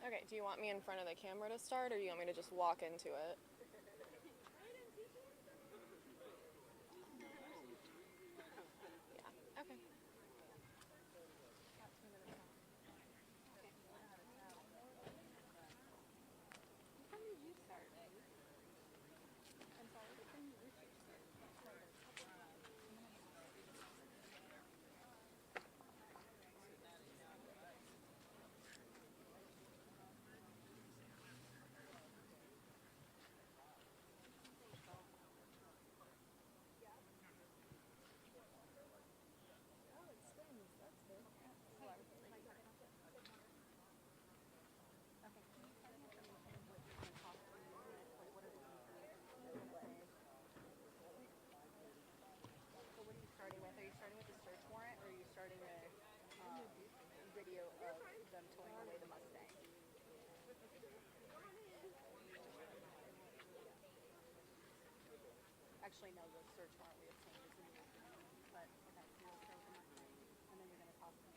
Okay, do you want me in front of the camera to start, or do you want me to just walk into it? Yeah, okay. Starting with? Are you starting with the search warrant, or are you starting with video of them towing away the Mustang? Actually, no, the search warrant we obtained is in the afternoon, but okay, so you'll start with the Mustang, and then you're going to talk to me.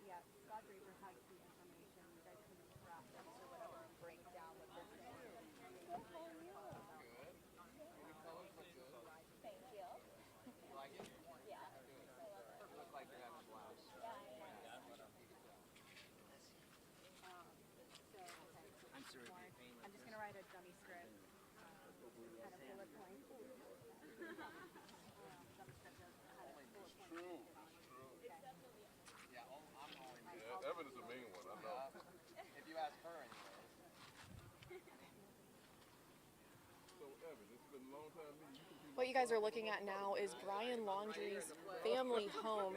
Yeah, Scott Draper has the information. You guys can interact or whatever and break down what they're saying. Good, how are you? Good. Your colors look good. Thank you. You like it? Yeah. I love it. You look like you're having a blast. Yeah, I am. I'm just going to write a dummy script. Kind of bullet point. True. Yeah, I'm only. Yeah, Evan is a mean one, I know. If you ask her anyway. So Evan, this has been a long time meeting. What you guys are looking at now is Brian Laundrie's family home.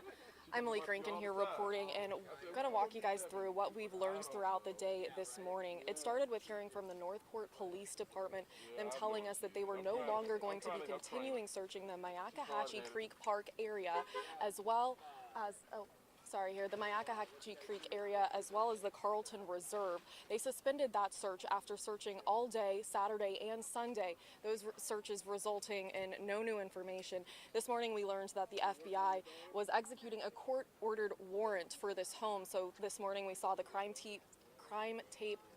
I'm Malik Rankin here reporting, and I'm going to walk you guys through what we've learned throughout the day this morning. It started with hearing from the Northport Police Department, them telling us that they were no longer going to be continuing searching the Myakkahatchee Creek Park area, as well as, the Myakkahatchee Creek area, as well as the Carlton Reserve. They suspended that search after searching all day, Saturday and Sunday. Those searches resulting in no new information. This morning we learned that the FBI was executing a court-ordered warrant for this home. So this morning we saw the crime tape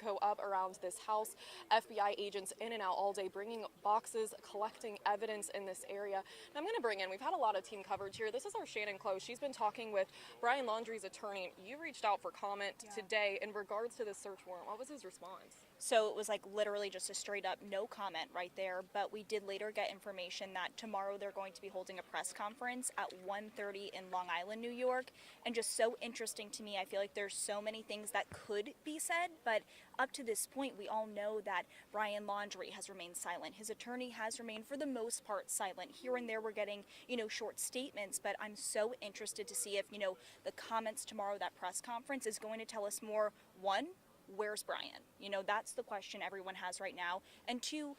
go up around this house. FBI agents in and out all day, bringing boxes, collecting evidence in this area. And I'm going to bring in, we've had a lot of team coverage here. This is our Shannon Close. She's been talking with Brian Laundrie's attorney. You reached out for comment today in regards to the search warrant. What was his response? So it was like literally just a straight up no comment right there, but we did later get information that tomorrow they're going to be holding a press conference at 1:30 in Long Island, New York. And just so interesting to me, I feel like there's so many things that could be said, but up to this point we all know that Brian Laundrie has remained silent. His attorney has remained for the most part silent. Here and there we're getting, short statements, but I'm so interested to see if, the comments tomorrow, that press conference is going to tell us more. One, where's Brian? That's the question everyone has right now. And two,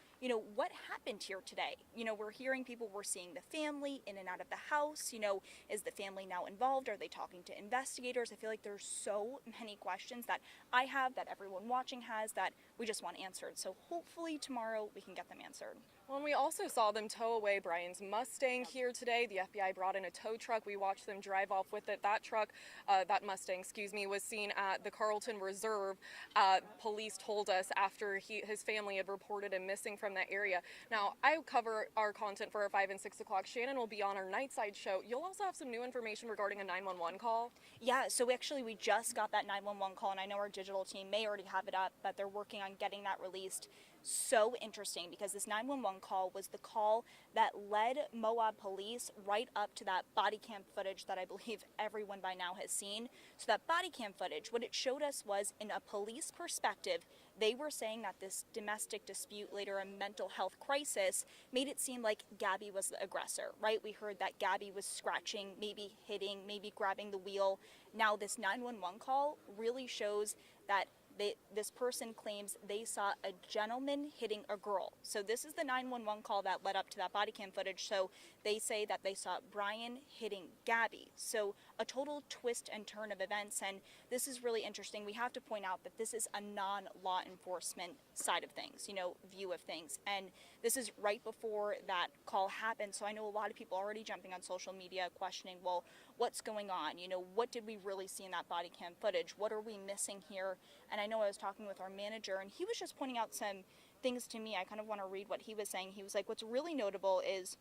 what happened here today? We're hearing people, we're seeing the family in and out of the house. Is the family now involved? Are they talking to investigators? I feel like there's so many questions that I have, that everyone watching has, that we just want answered. So hopefully tomorrow we can get them answered. Well, and we also saw them tow away Brian's Mustang here today. The FBI brought in a tow truck. We watched them drive off with it. That Mustang, was seen at the Carlton Reserve. Police told us after his family had reported him missing from that area. Now, I cover our content for our 5 and 6 o'clock. Shannon will be on our Nightside show. You'll also have some new information regarding a 911 call. Yeah, so we just got that 911 call, and I know our digital team may already have it up, but they're working on getting that released. So interesting, because this 911 call was the call that led Moab police right up to that body cam footage that I believe everyone by now has seen. So that body cam footage, what it showed us was, in a police perspective, they were saying that this domestic dispute, later a mental health crisis, made it seem like Gabby was the aggressor, right? We heard that Gabby was scratching, maybe hitting, maybe grabbing the wheel. Now this 911 call really shows that this person claims they saw a gentleman hitting a girl. So this is the 911 call that led up to that body cam footage. So they say that they saw Brian hitting Gabby. So a total twist and turn of events, and this is really interesting. We have to point out that this is a non-law enforcement side of things, view of things, and this is right before that call happened. So I know a lot of people already jumping on social media questioning, well, what's going on? What did we really see in that body cam footage? What are we missing here? And I know I was talking with our manager, and he was just pointing out some things to me. I kind of want to read what he was saying. He was like, what's really notable is,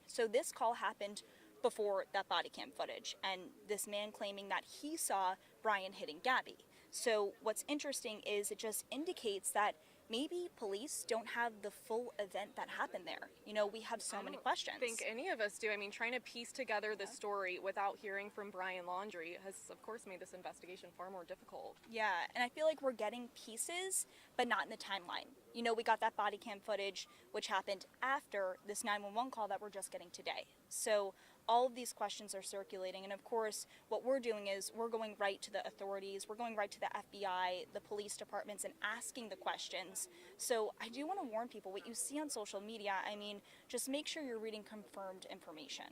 so this call happened before that body cam footage, and this man claiming that he saw Brian hitting Gabby. So what's interesting is it just indicates that maybe police don't have the full event that happened there. We have so many questions. I don't think any of us do. I mean, trying to piece together the story without hearing from Brian Laundrie has, of course, made this investigation far more difficult. Yeah, and I feel like we're getting pieces, but not in the timeline. We got that body cam footage, which happened after this 911 call that we're just getting today. So all of these questions are circulating, and of course, what we're doing is we're going right to the authorities, we're going right to the FBI, the police departments, and asking the questions. So I do want to warn people, what you see on social media, just make sure you're reading confirmed information.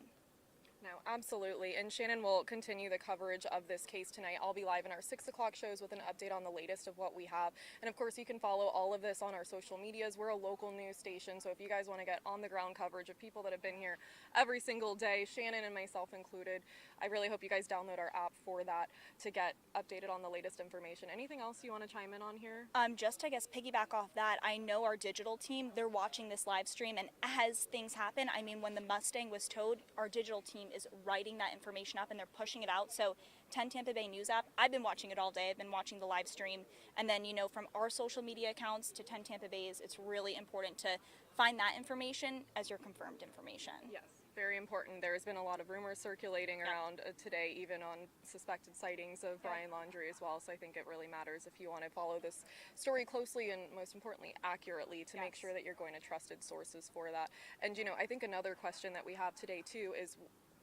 No, absolutely. And Shannon will continue the coverage of this case tonight. I'll be live in our 6 o'clock shows with an update on the latest of what we have. And of course, you can follow all of this on our social medias. We're a local news station, so if you guys want to get on the ground coverage of people that have been here every single day, Shannon and myself included, I really hope you guys download our app for that to get updated on the latest information. Anything else you want to chime in on here? Just, I guess, piggyback off that, I know our digital team, they're watching this live stream, and as things happen, when the Mustang was towed, our digital team is writing that information up and they're pushing it out. So 10 Tampa Bay News app, I've been watching it all day. I've been watching the live stream. And then, from our social media accounts to 10 Tampa Bay's, it's really important to find that information as your confirmed information. Yes, very important. There's been a lot of rumors circulating around today, even on suspected sightings of Brian Laundrie as well. So I think it really matters if you want to follow this story closely and, most importantly, accurately to make sure that you're going to trusted sources for that. And, I think another question that we have today, too, is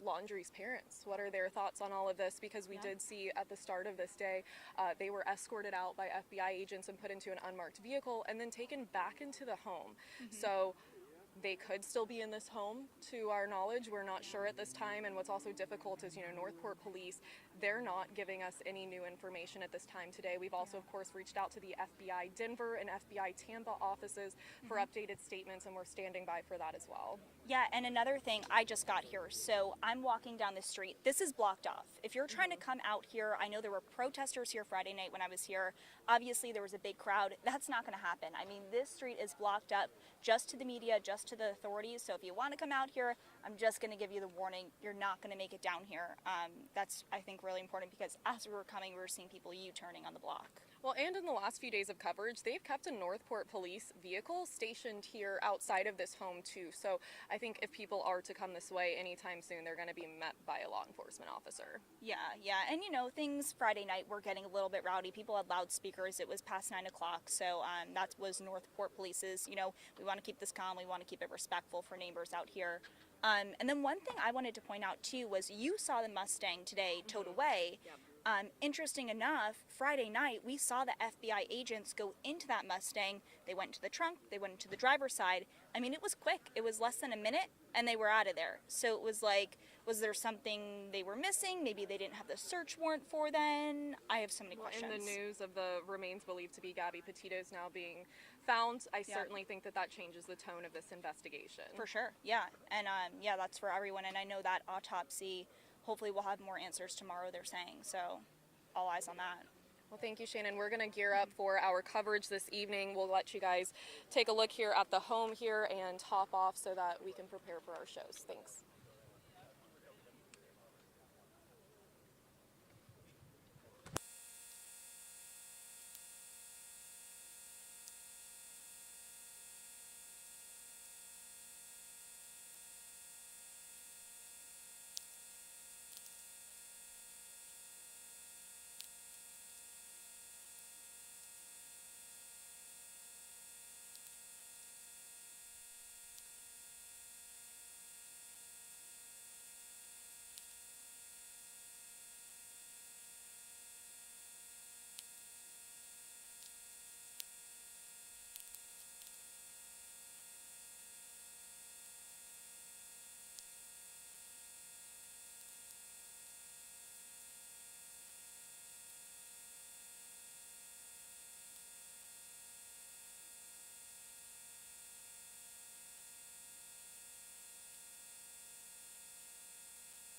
Laundrie's parents. What are their thoughts on all of this? Because we did see at the start of this day, they were escorted out by FBI agents and put into an unmarked vehicle and then taken back into the home. So they could still be in this home, to our knowledge. We're not sure at this time. And what's also difficult is, Northport Police, they're not giving us any new information at this time today. We've also, of course, reached out to the FBI Denver and FBI Tampa offices for updated statements, and we're standing by for that as well. Yeah, and another thing, I just got here, so I'm walking down the street. This is blocked off. If you're trying to come out here, I know there were protesters here Friday night when I was here. Obviously, there was a big crowd. That's not going to happen. This street is blocked up just to the media, just to the authorities. So if you want to come out here, I'm just going to give you the warning. You're not going to make it down here. That's, I think, really important, because as we were coming, we were seeing people U-turning on the block. Well, and in the last few days of coverage, they've kept a Northport Police vehicle stationed here outside of this home, too. So I think if people are to come this way anytime soon, they're going to be met by a law enforcement officer. Yeah. And, things Friday night were getting a little bit rowdy. People had loudspeakers. It was past 9 o'clock. So that was Northport Police's, we want to keep this calm. We want to keep it respectful for neighbors out here. And then one thing I wanted to point out, too, was you saw the Mustang today towed away. Interesting enough, Friday night, we saw the FBI agents go into that Mustang. They went into the trunk, they went into the driver's side. It was quick. It was less than a minute, and they were out of there. So it was like, was there something they were missing? Maybe they didn't have the search warrant for then. I have so many questions. In the news of the remains believed to be Gabby Petito's now being found, I certainly think that changes the tone of this investigation. For sure, yeah. And that's for everyone. And I know that autopsy, hopefully we'll have more answers tomorrow, they're saying. So all eyes on that. Well, thank you, Shannon. We're going to gear up for our coverage this evening. We'll let you guys take a look here at the home here and top off so that we can prepare for our shows. Thanks.